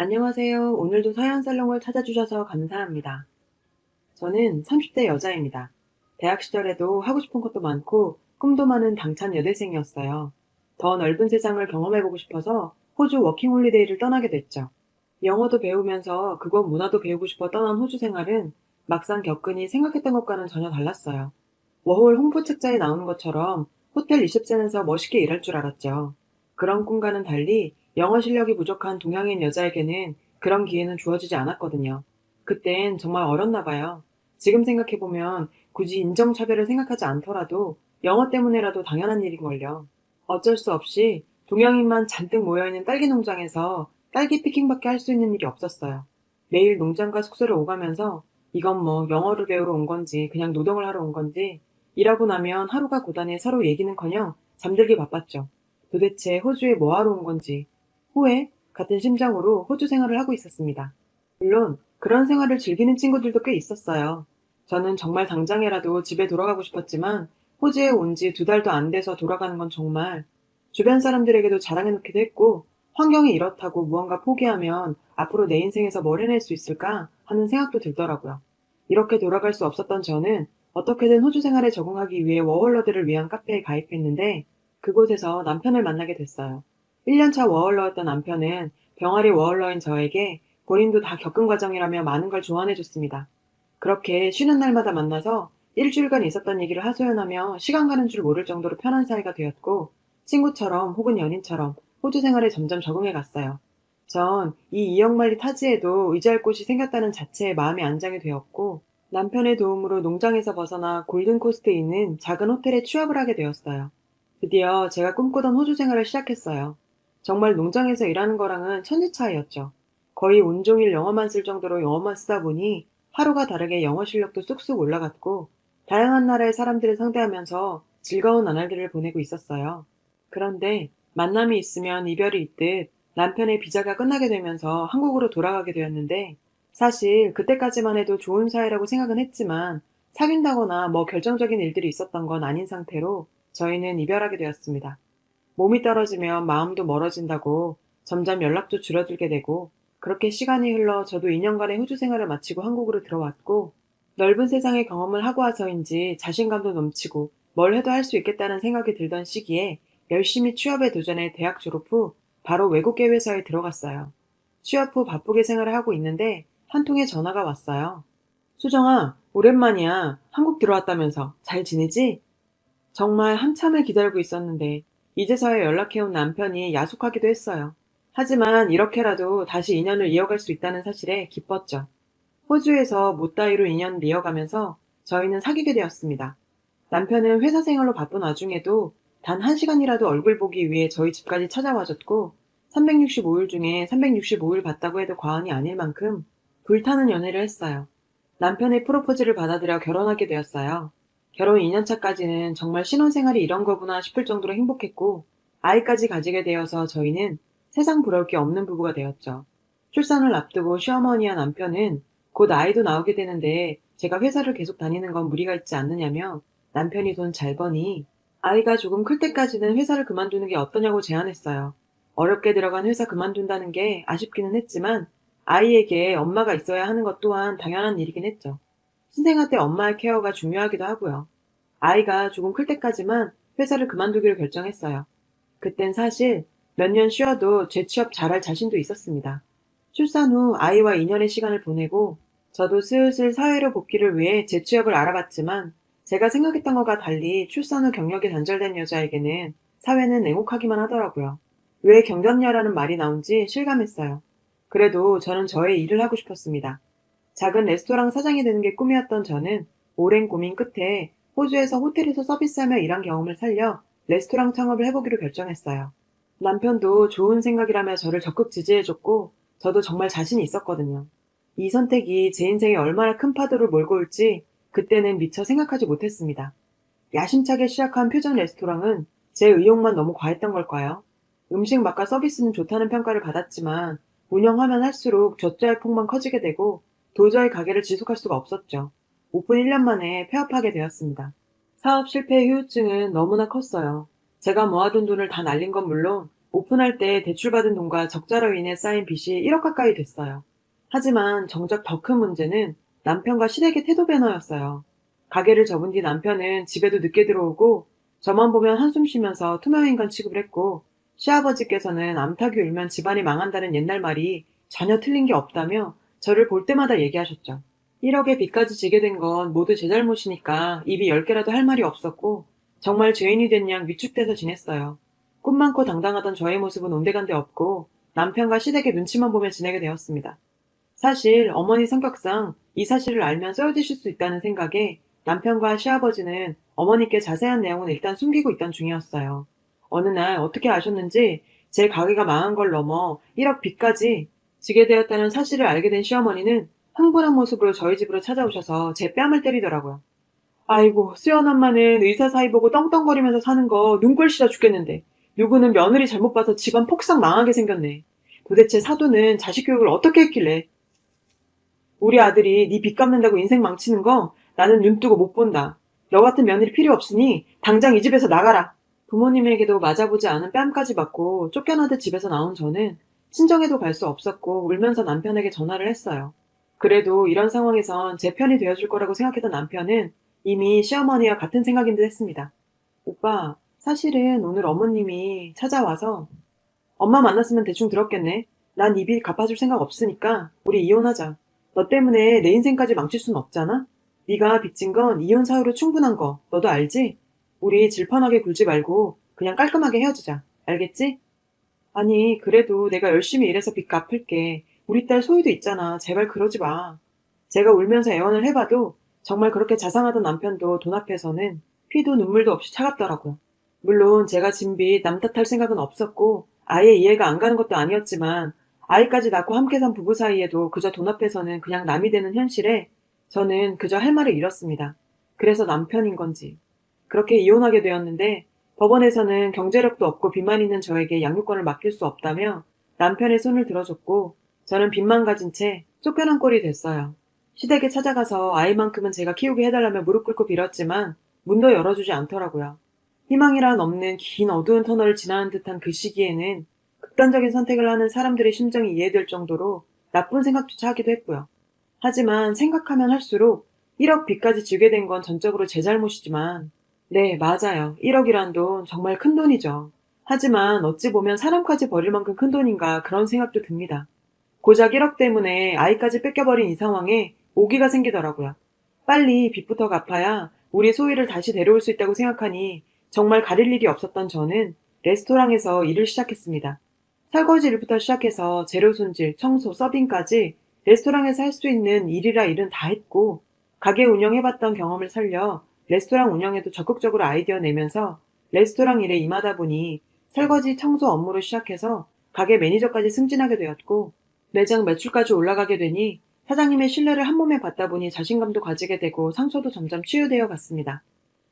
안녕하세요. 오늘도 서양살롱을 찾아주셔서 감사합니다. 저는 30대 여자입니다. 대학 시절에도 하고 싶은 것도 많고 꿈도 많은 당찬 여대생이었어요. 더 넓은 세상을 경험해보고 싶어서 호주 워킹홀리데이를 떠나게 됐죠. 영어도 배우면서 그곳 문화도 배우고 싶어 떠난 호주 생활은 막상 겪으니 생각했던 것과는 전혀 달랐어요. 워홀 홍보 책자에 나오는 것처럼 호텔 리셉션에서 멋있게 일할 줄 알았죠. 그런 꿈과는 달리 영어 실력이 부족한 동양인 여자에게는 그런 기회는 주어지지 않았거든요. 그땐 정말 어렸나 봐요. 지금 생각해보면 굳이 인종차별을 생각하지 않더라도 영어 때문에라도 당연한 일인걸요. 어쩔 수 없이 동양인만 잔뜩 모여있는 딸기 농장에서 딸기 피킹밖에 할 수 있는 일이 없었어요. 매일 농장과 숙소를 오가면서 이건 뭐 영어를 배우러 온 건지 그냥 노동을 하러 온 건지 일하고 나면 하루가 고단해 서로 얘기는커녕 잠들기 바빴죠. 도대체 호주에 뭐하러 온 건지 후회 같은 심정으로 호주 생활을 하고 있었습니다. 물론 그런 생활을 즐기는 친구들도 꽤 있었어요. 저는 정말 당장이라도 집에 돌아가고 싶었지만 호주에 온 지 2달도 안 돼서 돌아가는 건 정말 주변 사람들에게도 자랑해놓기도 했고 환경이 이렇다고 무언가 포기하면 앞으로 내 인생에서 뭘 해낼 수 있을까 하는 생각도 들더라고요. 이렇게 돌아갈 수 없었던 저는 어떻게든 호주 생활에 적응하기 위해 워홀러들을 위한 카페에 가입했는데 그곳에서 남편을 만나게 됐어요. 1년차 워홀러였던 남편은 병아리 워홀러인 저에게 본인도 다 겪은 과정이라며 많은 걸 조언해줬습니다. 그렇게 쉬는 날마다 만나서 일주일간 있었던 얘기를 하소연하며 시간 가는 줄 모를 정도로 편한 사이가 되었고 친구처럼 혹은 연인처럼 호주 생활에 점점 적응해 갔어요. 전 이 이역만리 타지에도 의지할 곳이 생겼다는 자체에 마음이 안정이 되었고 남편의 도움으로 농장에서 벗어나 골든코스트에 있는 작은 호텔에 취업을 하게 되었어요. 드디어 제가 꿈꾸던 호주 생활을 시작했어요. 정말 농장에서 일하는 거랑은 천지 차이였죠. 거의 온종일 영어만 쓸 정도로 영어만 쓰다 보니 하루가 다르게 영어 실력도 쑥쑥 올라갔고 다양한 나라의 사람들을 상대하면서 즐거운 나날들을 보내고 있었어요. 그런데 만남이 있으면 이별이 있듯 남편의 비자가 끝나게 되면서 한국으로 돌아가게 되었는데 사실 그때까지만 해도 좋은 사이라고 생각은 했지만 사귄다거나 뭐 결정적인 일들이 있었던 건 아닌 상태로 저희는 이별하게 되었습니다. 몸이 떨어지면 마음도 멀어진다고 점점 연락도 줄어들게 되고 그렇게 시간이 흘러 저도 2년간의 호주 생활을 마치고 한국으로 들어왔고 넓은 세상의 경험을 하고 와서인지 자신감도 넘치고 뭘 해도 할 수 있겠다는 생각이 들던 시기에 열심히 취업에 도전해 대학 졸업 후 바로 외국계 회사에 들어갔어요. 취업 후 바쁘게 생활을 하고 있는데 한 통의 전화가 왔어요. 수정아, 오랜만이야. 한국 들어왔다면서 잘 지내지? 정말 한참을 기다리고 있었는데 이제서야 연락해온 남편이 야속하기도 했어요. 하지만 이렇게라도 다시 인연을 이어갈 수 있다는 사실에 기뻤죠. 호주에서 못다이로 인연을 이어가면서 저희는 사귀게 되었습니다. 남편은 회사 생활로 바쁜 와중에도 단 1시간이라도 얼굴 보기 위해 저희 집까지 찾아와줬고 365일 중에 365일 봤다고 해도 과언이 아닐 만큼 불타는 연애를 했어요. 남편의 프로포즈를 받아들여 결혼하게 되었어요. 결혼 2년차까지는 정말 신혼생활이 이런 거구나 싶을 정도로 행복했고 아이까지 가지게 되어서 저희는 세상 부러울 게 없는 부부가 되었죠. 출산을 앞두고 시어머니와 남편은 곧 아이도 나오게 되는데 제가 회사를 계속 다니는 건 무리가 있지 않느냐며 남편이 돈 잘 버니 아이가 조금 클 때까지는 회사를 그만두는 게 어떠냐고 제안했어요. 어렵게 들어간 회사 그만둔다는 게 아쉽기는 했지만 아이에게 엄마가 있어야 하는 것 또한 당연한 일이긴 했죠. 신생아 때 엄마의 케어가 중요하기도 하고요. 아이가 조금 클 때까지만 회사를 그만두기로 결정했어요. 그땐 사실 몇 년 쉬어도 재취업 잘할 자신도 있었습니다. 출산 후 아이와 2년의 시간을 보내고 저도 슬슬 사회로 복귀를 위해 재취업을 알아봤지만 제가 생각했던 것과 달리 출산 후 경력이 단절된 여자에게는 사회는 냉혹하기만 하더라고요. 왜 경전녀라는 말이 나온지 실감했어요. 그래도 저는 저의 일을 하고 싶었습니다. 작은 레스토랑 사장이 되는 게 꿈이었던 저는 오랜 고민 끝에 호주에서 호텔에서 서비스하며 일한 경험을 살려 레스토랑 창업을 해보기로 결정했어요. 남편도 좋은 생각이라며 저를 적극 지지해줬고 저도 정말 자신이 있었거든요. 이 선택이 제 인생에 얼마나 큰 파도를 몰고 올지 그때는 미처 생각하지 못했습니다. 야심차게 시작한 퓨전 레스토랑은 제 의욕만 너무 과했던 걸까요? 음식 맛과 서비스는 좋다는 평가를 받았지만 운영하면 할수록 젖잘 폭만 커지게 되고 도저히 가게를 지속할 수가 없었죠. 오픈 1년 만에 폐업하게 되었습니다. 사업 실패의 후유증은 너무나 컸어요. 제가 모아둔 돈을 다 날린 건 물론 오픈할 때 대출받은 돈과 적자로 인해 쌓인 빚이 1억 가까이 됐어요. 하지만 정작 더 큰 문제는 남편과 시댁의 태도 변화였어요. 가게를 접은 뒤 남편은 집에도 늦게 들어오고 저만 보면 한숨 쉬면서 투명인간 취급을 했고, 시아버지께서는 암탉이 울면 집안이 망한다는 옛날 말이 전혀 틀린 게 없다며 저를 볼 때마다 얘기하셨죠. 1억의 빚까지 지게 된 건 모두 제 잘못이니까 입이 10개라도 할 말이 없었고, 정말 죄인이 된 양 위축돼서 지냈어요. 꿈 많고 당당하던 저의 모습은 온데간데 없고 남편과 시댁의 눈치만 보며 지내게 되었습니다. 사실 어머니 성격상 이 사실을 알면 쓰러지실 수 있다는 생각에 남편과 시아버지는 어머니께 자세한 내용은 일단 숨기고 있던 중이었어요. 어느 날 어떻게 아셨는지 제 가게가 망한 걸 넘어 1억 빚까지 지게 되었다는 사실을 알게 된 시어머니는 흥분한 모습으로 저희 집으로 찾아오셔서 제 뺨을 때리더라고요. 아이고, 수연 엄마는 의사 사이 보고 떵떵거리면서 사는 거 눈꼴 싫어 죽겠는데 누구는 며느리 잘못 봐서 집안 폭삭 망하게 생겼네. 도대체 사돈은 자식 교육을 어떻게 했길래. 우리 아들이 네 빚 갚는다고 인생 망치는 거 나는 눈 뜨고 못 본다. 너 같은 며느리 필요 없으니 당장 이 집에서 나가라. 부모님에게도 맞아보지 않은 뺨까지 맞고 쫓겨나듯 집에서 나온 저는 친정에도 갈 수 없었고 울면서 남편에게 전화를 했어요. 그래도 이런 상황에선 제 편이 되어줄 거라고 생각했던 남편은 이미 시어머니와 같은 생각인 듯 했습니다. 오빠, 사실은 오늘 어머님이 찾아와서 엄마 만났으면 대충 들었겠네. 난 이 빚 갚아줄 생각 없으니까 우리 이혼하자. 너 때문에 내 인생까지 망칠 순 없잖아? 네가 빚진 건 이혼 사유로 충분한 거 너도 알지? 우리 질펀하게 굴지 말고 그냥 깔끔하게 헤어지자. 알겠지? 아니, 그래도 내가 열심히 일해서 빚 갚을게. 우리 딸 소희도 있잖아. 제발 그러지 마. 제가 울면서 애원을 해봐도 정말 그렇게 자상하던 남편도 돈 앞에서는 피도 눈물도 없이 차갑더라고요. 물론 제가 진 빚 남 탓할 생각은 없었고 아예 이해가 안 가는 것도 아니었지만, 아이까지 낳고 함께 산 부부 사이에도 그저 돈 앞에서는 그냥 남이 되는 현실에 저는 그저 할 말을 잃었습니다. 그래서 남편인 건지. 그렇게 이혼하게 되었는데 법원에서는 경제력도 없고 빚만 있는 저에게 양육권을 맡길 수 없다며 남편의 손을 들어줬고, 저는 빚만 가진 채 쫓겨난 꼴이 됐어요. 시댁에 찾아가서 아이만큼은 제가 키우게 해달라며 무릎 꿇고 빌었지만 문도 열어주지 않더라고요. 희망이란 없는 긴 어두운 터널을 지나는 듯한 그 시기에는 극단적인 선택을 하는 사람들의 심정이 이해될 정도로 나쁜 생각조차 하기도 했고요. 하지만 생각하면 할수록 1억 빚까지 지게 된 건 전적으로 제 잘못이지만, 네, 맞아요. 1억이란 돈 정말 큰 돈이죠. 하지만 어찌 보면 사람까지 버릴 만큼 큰 돈인가 그런 생각도 듭니다. 고작 1억 때문에 아이까지 뺏겨버린 이 상황에 오기가 생기더라고요. 빨리 빚부터 갚아야 우리 소희를 다시 데려올 수 있다고 생각하니 정말 가릴 일이 없었던 저는 레스토랑에서 일을 시작했습니다. 설거지 일부터 시작해서 재료 손질, 청소, 서빙까지 레스토랑에서 할 수 있는 일이라 일은 다 했고, 가게 운영해봤던 경험을 살려 레스토랑 운영에도 적극적으로 아이디어 내면서 레스토랑 일에 임하다 보니 설거지, 청소 업무로 시작해서 가게 매니저까지 승진하게 되었고, 매장 매출까지 올라가게 되니 사장님의 신뢰를 한 몸에 받다 보니 자신감도 가지게 되고 상처도 점점 치유되어 갔습니다.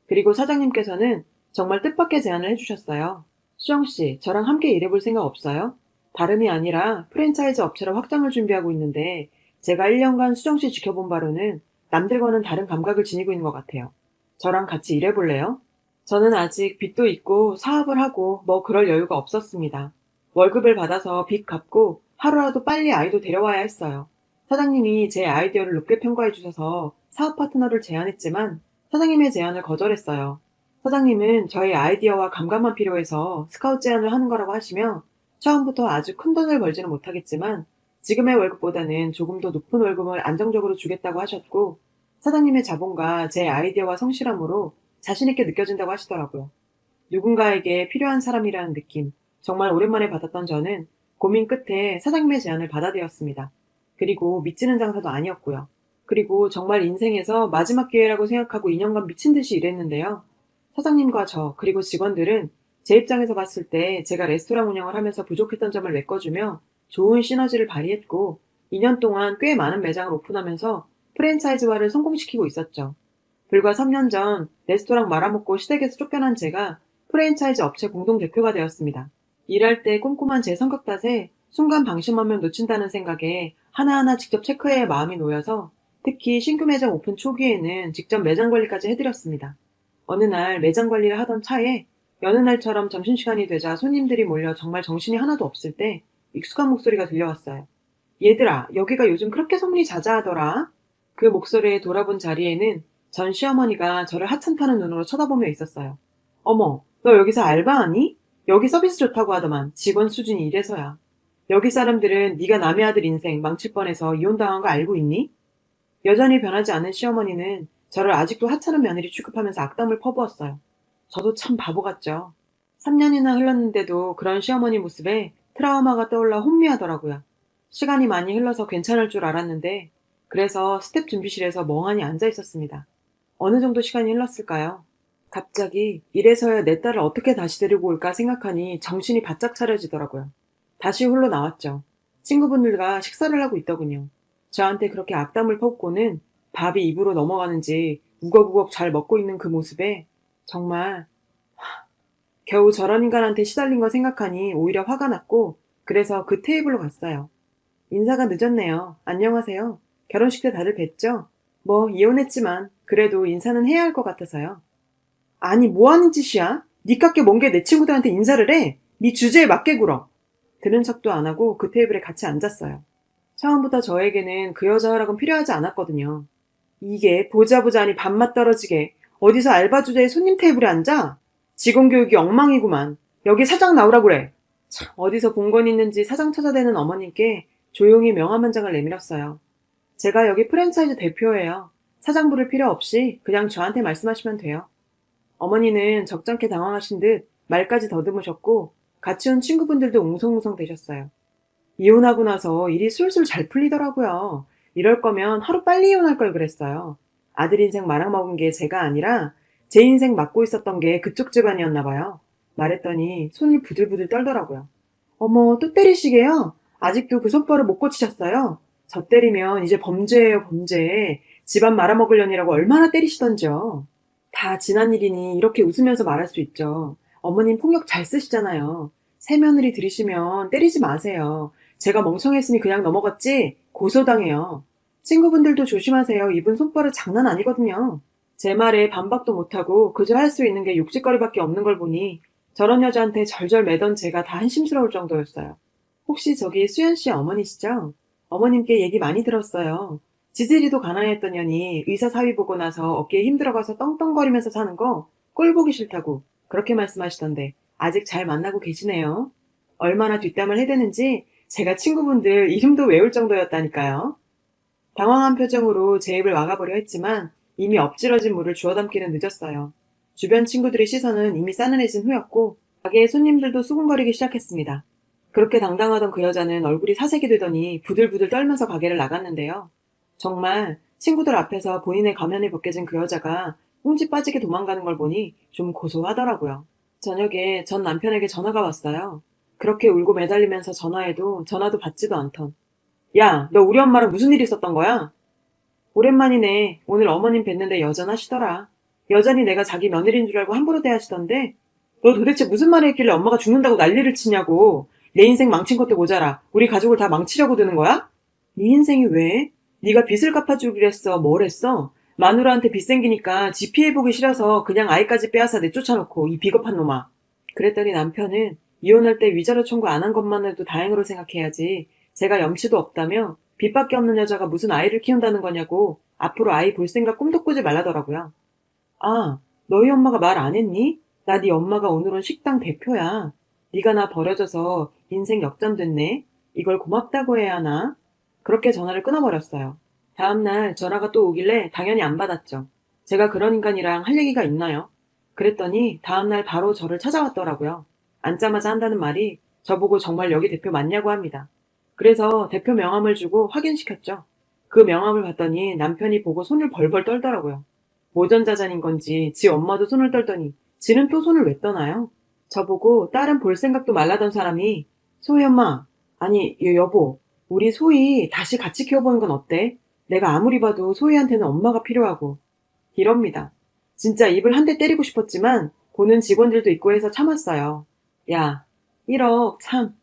그리고 사장님께서는 정말 뜻밖의 제안을 해주셨어요. 수정씨, 저랑 함께 일해볼 생각 없어요? 다름이 아니라 프랜차이즈 업체로 확장을 준비하고 있는데 제가 1년간 수정씨 지켜본 바로는 남들과는 다른 감각을 지니고 있는 것 같아요. 저랑 같이 일해볼래요? 저는 아직 빚도 있고 사업을 하고 뭐 그럴 여유가 없었습니다. 월급을 받아서 빚 갚고 하루라도 빨리 아이도 데려와야 했어요. 사장님이 제 아이디어를 높게 평가해 주셔서 사업 파트너를 제안했지만 사장님의 제안을 거절했어요. 사장님은 저의 아이디어와 감각만 필요해서 스카우트 제안을 하는 거라고 하시며 처음부터 아주 큰 돈을 벌지는 못하겠지만 지금의 월급보다는 조금 더 높은 월급을 안정적으로 주겠다고 하셨고, 사장님의 자본과 제 아이디어와 성실함으로 자신있게 느껴진다고 하시더라고요. 누군가에게 필요한 사람이라는 느낌, 정말 오랜만에 받았던 저는 고민 끝에 사장님의 제안을 받아들였습니다. 그리고 믿지는 장사도 아니었고요. 그리고 정말 인생에서 마지막 기회라고 생각하고 2년간 미친 듯이 일했는데요. 사장님과 저, 그리고 직원들은 제 입장에서 봤을 때 제가 레스토랑 운영을 하면서 부족했던 점을 메꿔주며 좋은 시너지를 발휘했고, 2년 동안 꽤 많은 매장을 오픈하면서 프랜차이즈화를 성공시키고 있었죠. 불과 3년 전 레스토랑 말아먹고 시댁에서 쫓겨난 제가 프랜차이즈 업체 공동대표가 되었습니다. 일할 때 꼼꼼한 제 성격 탓에 순간 방심하면 놓친다는 생각에 하나하나 직접 체크해야 마음이 놓여서 특히 신규 매장 오픈 초기에는 직접 매장 관리까지 해드렸습니다. 어느 날 매장 관리를 하던 차에 여느 날처럼 점심시간이 되자 손님들이 몰려 정말 정신이 하나도 없을 때 익숙한 목소리가 들려왔어요. 얘들아, 여기가 요즘 그렇게 소문이 자자하더라. 그 목소리에 돌아본 자리에는 전 시어머니가 저를 하찮다는 눈으로 쳐다보며 있었어요. 어머, 너 여기서 알바하니? 여기 서비스 좋다고 하더만 직원 수준이 이래서야. 여기 사람들은 네가 남의 아들 인생 망칠 뻔해서 이혼당한 거 알고 있니? 여전히 변하지 않은 시어머니는 저를 아직도 하찮은 며느리 취급하면서 악담을 퍼부었어요. 저도 참 바보 같죠. 3년이나 흘렀는데도 그런 시어머니 모습에 트라우마가 떠올라 혼미하더라고요. 시간이 많이 흘러서 괜찮을 줄 알았는데 그래서 스텝 준비실에서 멍하니 앉아 있었습니다. 어느 정도 시간이 흘렀을까요? 갑자기 이래서야 내 딸을 어떻게 다시 데리고 올까 생각하니 정신이 바짝 차려지더라고요. 다시 홀로 나왔죠. 친구분들과 식사를 하고 있더군요. 저한테 그렇게 악담을 퍼붓고는 밥이 입으로 넘어가는지 우걱우걱 잘 먹고 있는 그 모습에 정말 겨우 저런 인간한테 시달린 거 생각하니 오히려 화가 났고 그래서 그 테이블로 갔어요. 인사가 늦었네요. 안녕하세요. 결혼식 때 다들 뵀죠? 뭐 이혼했지만 그래도 인사는 해야 할 것 같아서요. 아니 뭐 하는 짓이야? 니깎게 먼 게 내 친구들한테 인사를 해. 니 주제에 맞게 굴어. 들은 척도 안 하고 그 테이블에 같이 앉았어요. 처음부터 저에게는 그 여자 허락은 필요하지 않았거든요. 이게 보자 아니 밥맛 떨어지게 어디서 알바 주제에 손님 테이블에 앉아? 직원 교육이 엉망이구만. 여기 사장 나오라 그래. 참 어디서 본 건 있는지 사장 찾아대는 어머님께 조용히 명함 한 장을 내밀었어요. 제가 여기 프랜차이즈 대표예요. 사장 부를 필요 없이 그냥 저한테 말씀하시면 돼요. 어머니는 적잖게 당황하신 듯 말까지 더듬으셨고 같이 온 친구분들도 웅성웅성 되셨어요. 이혼하고 나서 일이 술술 잘 풀리더라고요. 이럴 거면 하루 빨리 이혼할 걸 그랬어요. 아들 인생 말아먹은 게 제가 아니라 제 인생 맡고 있었던 게 그쪽 집안이었나 봐요. 말했더니 손을 부들부들 떨더라고요. 어머, 또 때리시게요? 아직도 그 손버릇 못 고치셨어요? 저 때리면 이제 범죄예요, 범죄. 집안 말아먹으려니라고 얼마나 때리시던지요. 다 지난 일이니 이렇게 웃으면서 말할 수 있죠. 어머님 폭력 잘 쓰시잖아요. 새며느리 들이시면 때리지 마세요. 제가 멍청했으니 그냥 넘어갔지 고소당해요. 친구분들도 조심하세요. 이분 손버릇 장난 아니거든요. 제 말에 반박도 못하고 그저 할 수 있는 게 욕짓거리밖에 없는 걸 보니 저런 여자한테 절절 매던 제가 다 한심스러울 정도였어요. 혹시 저기 수연 씨 어머니시죠? 어머님께 얘기 많이 들었어요. 지지리도 가난했던 년이 의사 사위 보고 나서 어깨에 힘들어가서 떵떵거리면서 사는 거 꼴 보기 싫다고 그렇게 말씀하시던데 아직 잘 만나고 계시네요. 얼마나 뒷담을 해대는지 제가 친구분들 이름도 외울 정도였다니까요. 당황한 표정으로 제 입을 막아보려 했지만 이미 엎질러진 물을 주워 담기는 늦었어요. 주변 친구들의 시선은 이미 싸늘해진 후였고 가게의 손님들도 수군거리기 시작했습니다. 그렇게 당당하던 그 여자는 얼굴이 사색이 되더니 부들부들 떨면서 가게를 나갔는데요. 정말 친구들 앞에서 본인의 가면이 벗겨진 그 여자가 꽁지 빠지게 도망가는 걸 보니 좀 고소하더라고요. 저녁에 전 남편에게 전화가 왔어요. 그렇게 울고 매달리면서 전화해도 전화도 받지도 않던. 야, 너 우리 엄마랑 무슨 일 있었던 거야? 오랜만이네. 오늘 어머님 뵀는데 여전하시더라. 여전히 내가 자기 며느리인 줄 알고 함부로 대하시던데 너 도대체 무슨 말을 했길래 엄마가 죽는다고 난리를 치냐고. 내 인생 망친 것도 모자라 우리 가족을 다 망치려고 드는 거야? 네 인생이 왜? 네가 빚을 갚아주기로 했어. 뭘 했어? 마누라한테 빚 생기니까 지 피해보기 싫어서 그냥 아이까지 빼앗아 내쫓아놓고 이 비겁한 놈아. 그랬더니 남편은 이혼할 때 위자료 청구 안 한 것만 해도 다행으로 생각해야지. 제가 염치도 없다며 빚밖에 없는 여자가 무슨 아이를 키운다는 거냐고 앞으로 아이 볼 생각 꿈도 꾸지 말라더라고요. 아, 너희 엄마가 말 안 했니? 나 네 엄마가 오늘은 식당 대표야. 네가 나 버려져서 인생 역전됐네. 이걸 고맙다고 해야 하나? 그렇게 전화를 끊어버렸어요. 다음날 전화가 또 오길래 당연히 안 받았죠. 제가 그런 인간이랑 할 얘기가 있나요? 그랬더니 다음날 바로 저를 찾아왔더라고요. 앉자마자 한다는 말이 저보고 정말 여기 대표 맞냐고 합니다. 그래서 대표 명함을 주고 확인시켰죠. 그 명함을 봤더니 남편이 보고 손을 벌벌 떨더라고요. 모전자잔인 건지 지 엄마도 손을 떨더니 지는 또 손을 왜 떠나요? 저보고 딸은 볼 생각도 말라던 사람이 소희 엄마, 아니 여보, 우리 소희 다시 같이 키워보는 건 어때? 내가 아무리 봐도 소희한테는 엄마가 필요하고 이럽니다. 진짜 입을 한 대 때리고 싶었지만 보는 직원들도 있고 해서 참았어요. 야, 1억 참.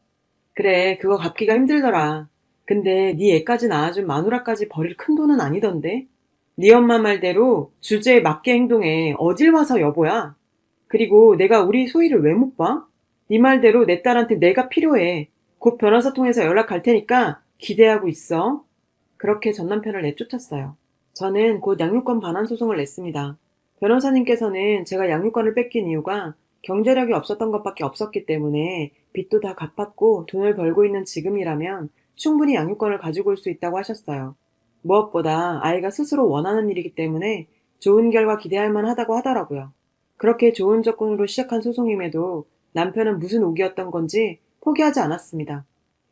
그래, 그거 갚기가 힘들더라. 근데 네 애까지 낳아준 마누라까지 버릴 큰 돈은 아니던데? 네 엄마 말대로 주제에 맞게 행동해. 어딜 와서 여보야? 그리고 내가 우리 소희를 왜 못 봐? 네 말대로 내 딸한테 내가 필요해. 곧 변호사 통해서 연락 갈 테니까 기대하고 있어. 그렇게 전 남편을 내쫓았어요. 저는 곧 양육권 반환 소송을 냈습니다. 변호사님께서는 제가 양육권을 뺏긴 이유가 경제력이 없었던 것밖에 없었기 때문에 빚도 다 갚았고 돈을 벌고 있는 지금이라면 충분히 양육권을 가지고 올 수 있다고 하셨어요. 무엇보다 아이가 스스로 원하는 일이기 때문에 좋은 결과 기대할 만하다고 하더라고요. 그렇게 좋은 조건으로 시작한 소송임에도 남편은 무슨 옥이었던 건지 포기하지 않았습니다.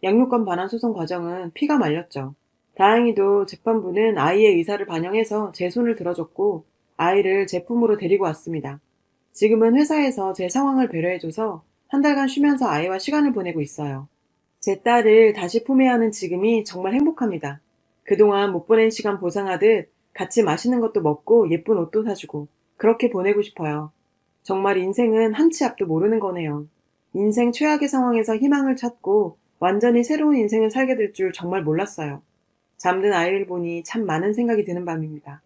양육권 반환 소송 과정은 피가 말렸죠. 다행히도 재판부는 아이의 의사를 반영해서 제 손을 들어줬고 아이를 제 품으로 데리고 왔습니다. 지금은 회사에서 제 상황을 배려해줘서 한 달간 쉬면서 아이와 시간을 보내고 있어요. 제 딸을 다시 품어야 하는 지금이 정말 행복합니다. 그동안 못 보낸 시간 보상하듯 같이 맛있는 것도 먹고 예쁜 옷도 사주고 그렇게 보내고 싶어요. 정말 인생은 한 치 앞도 모르는 거네요. 인생 최악의 상황에서 희망을 찾고 완전히 새로운 인생을 살게 될 줄 정말 몰랐어요. 잠든 아이를 보니 참 많은 생각이 드는 밤입니다.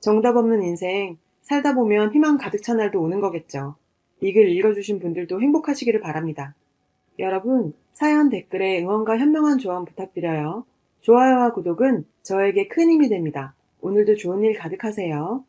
정답 없는 인생, 살다 보면 희망 가득 찬 날도 오는 거겠죠. 이 글 읽어주신 분들도 행복하시기를 바랍니다. 여러분, 사연 댓글에 응원과 현명한 조언 부탁드려요. 좋아요와 구독은 저에게 큰 힘이 됩니다. 오늘도 좋은 일 가득하세요.